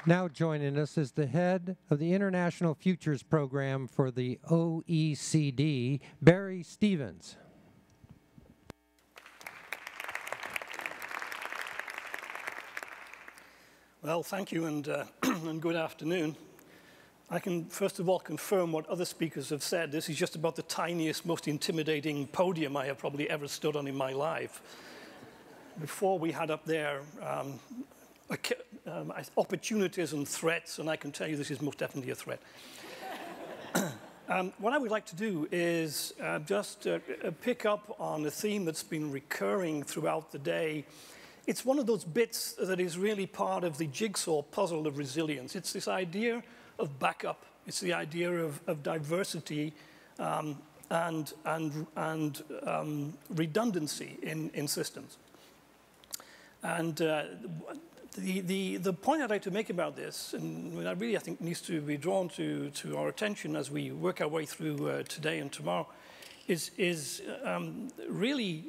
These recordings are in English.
Now joining us is the head of the International Futures Program for the OECD, Barrie Stevens. Well, thank you, and good afternoon. I can first of all confirm what other speakers have said. This is just about the tiniest, most intimidating podium I have probably ever stood on in my life. Before we had up there opportunities and threats, and I can tell you this is most definitely a threat. What I would like to do is just pick up on a theme that's been recurring throughout the day. It's one of those bits that is really part of the jigsaw puzzle of resilience. It's this idea of backup. It's the idea of diversity and redundancy in systems. And the point I'd like to make about this, and that really I think needs to be drawn to our attention as we work our way through today and tomorrow, is really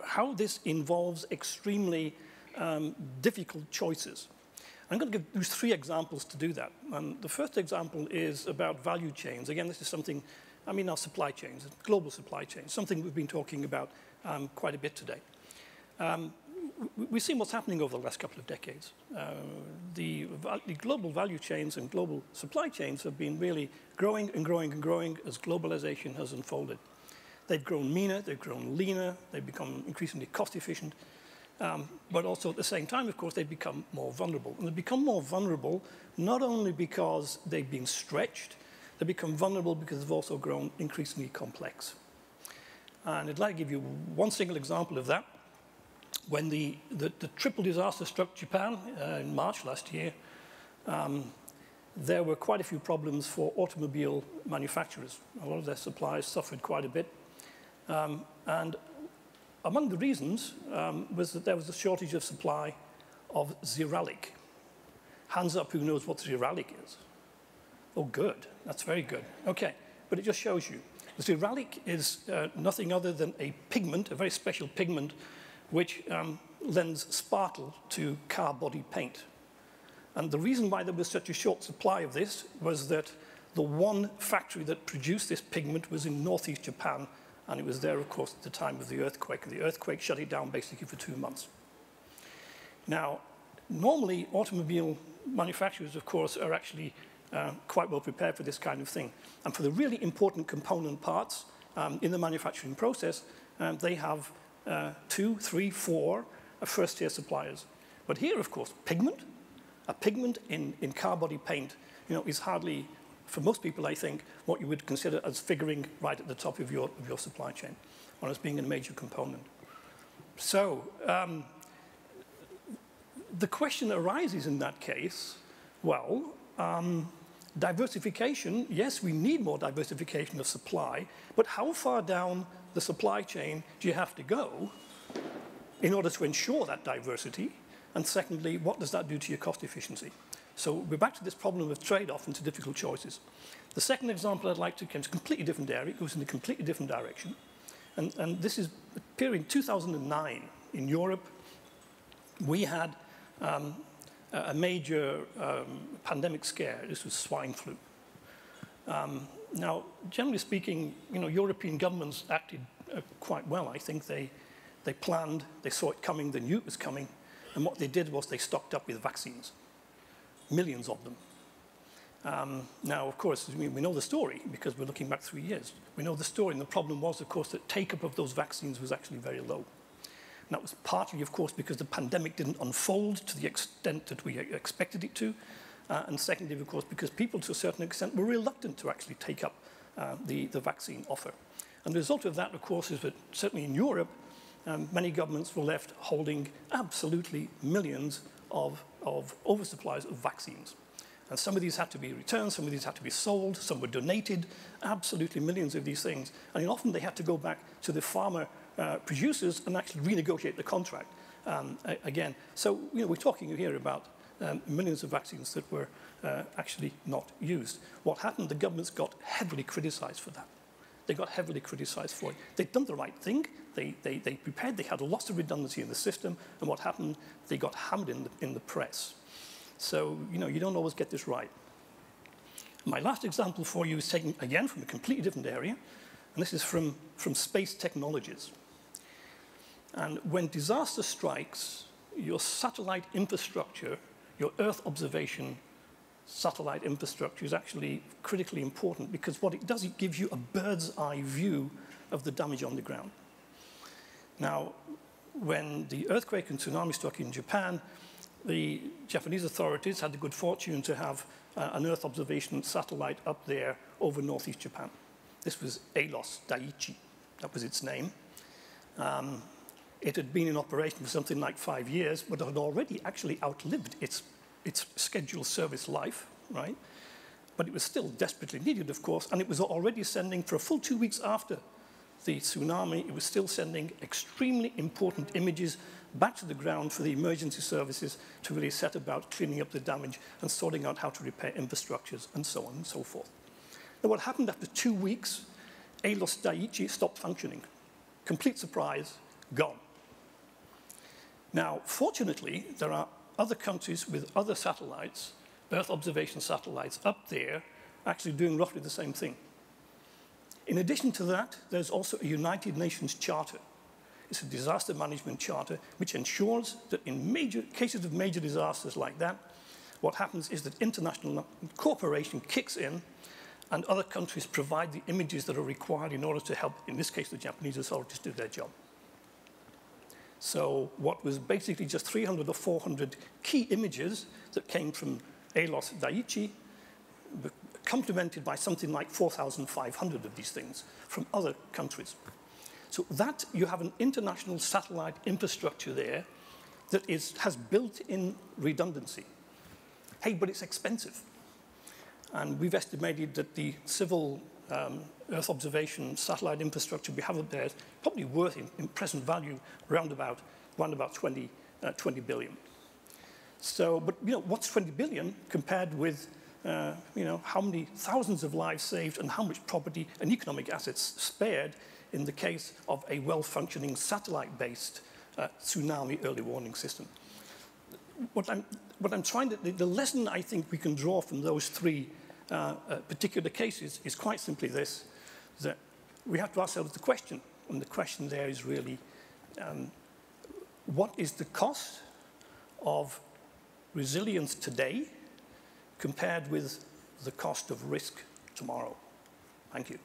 how this involves extremely difficult choices. I'm going to give you 3 examples to do that. The first example is about value chains. Again, this is something, our supply chains, global supply chains, something we've been talking about quite a bit today. We've seen what's happening over the last couple of decades. The global value chains and global supply chains have been really growing and growing and growing as globalization has unfolded. They've grown meaner, they've grown leaner, they've become increasingly cost efficient, but also at the same time, of course, they've become more vulnerable. And they've become more vulnerable not only because they've been stretched, they become vulnerable because they've also grown increasingly complex. And I'd like to give you one single example of that. When the triple disaster struck Japan in March last year, there were quite a few problems for automobile manufacturers. A lot of their suppliers suffered quite a bit. And among the reasons was that there was a shortage of supply of zearalic. Hands up who knows what zearalic is. Oh, good. That's very good. OK. But it just shows you. Zearalic is nothing other than a pigment, a very special pigment, which lends sparkle to car body paint. And the reason why there was such a short supply of this was that the one factory that produced this pigment was in northeast Japan, and it was there, of course, at the time of the earthquake. The earthquake shut it down basically for 2 months. Now, normally, automobile manufacturers, of course, are actually quite well prepared for this kind of thing. And for the really important component parts in the manufacturing process, they have 2, 3, 4 first-tier suppliers. But here, of course, a pigment in car body paint, is hardly, for most people, I think, what you would consider as figuring right at the top of your supply chain, or as being a major component. So the question arises in that case, well, diversification, yes, we need more diversification of supply, but how far down the supply chain do you have to go in order to ensure that diversity? And secondly, what does that do to your cost efficiency? So we're back to this problem of trade-off into difficult choices. The second example I'd like to give is a completely different area. It goes in a completely different direction. And this is appearing 2009 in Europe. We had a major pandemic scare. This was swine flu. Now, generally speaking, European governments acted quite well. I think they planned, they saw it coming, they knew it was coming, and what they did was they stocked up with vaccines, millions of them. Now, of course, we know the story because we're looking back 3 years. We know the story, and the problem was, of course, that take-up of those vaccines was actually very low. And that was partly, of course, because the pandemic didn't unfold to the extent that we expected it to. And secondly, of course, because people, to a certain extent, were reluctant to actually take up the vaccine offer. And the result of that, of course, is that certainly in Europe, many governments were left holding absolutely millions of oversupplies of vaccines. And some of these had to be returned, some of these had to be sold, some were donated, absolutely millions of these things. And often they had to go back to the farmer producers and actually renegotiate the contract again. So we're talking here about millions of vaccines that were actually not used. What happened, the governments got heavily criticized for that. They got heavily criticized for it. They'd done the right thing. They prepared. They had lots of redundancy in the system. And what happened, they got hammered in the press. So, you don't always get this right. My last example for you is taken, again, from a completely different area, and this is from space technologies. And when disaster strikes, your satellite infrastructure, your Earth observation satellite infrastructure is actually critically important, because what it does, it gives you a bird's eye view of the damage on the ground. Now, when the earthquake and tsunami struck in Japan, the Japanese authorities had the good fortune to have an Earth observation satellite up there over northeast Japan. This was ALOS Daiichi, that was its name. It had been in operation for something like 5 years, but it had already actually outlived its scheduled service life, right? But it was still desperately needed, of course, and it was already sending, for a full 2 weeks after the tsunami, it was still sending extremely important images back to the ground for the emergency services to really set about cleaning up the damage and sorting out how to repair infrastructures and so on and so forth. Now, what happened after 2 weeks, ALOS Daiichi stopped functioning. Complete surprise, gone. Now, fortunately, there are other countries with other satellites, Earth observation satellites up there, actually doing roughly the same thing. In addition to that, there's also a United Nations Charter. It's a disaster management charter which ensures that in cases of major disasters like that, what happens is that international cooperation kicks in and other countries provide the images that are required in order to help, in this case, the Japanese authorities do their job. So what was basically just 300 or 400 key images that came from ALOS Daiichi, complemented by something like 4,500 of these things from other countries. So that you have an international satellite infrastructure there that has built-in redundancy. Hey, but it's expensive. And we've estimated that the civil Earth observation satellite infrastructure we have up there is probably worth in present value around about 20 billion. So, but what's 20 billion compared with how many thousands of lives saved and how much property and economic assets spared in the case of a well-functioning satellite-based tsunami early warning system. What I'm trying to, the lesson I think we can draw from those three particular cases is quite simply this, that we have to ask ourselves the question, and the question there is really, what is the cost of resilience today compared with the cost of risk tomorrow? Thank you.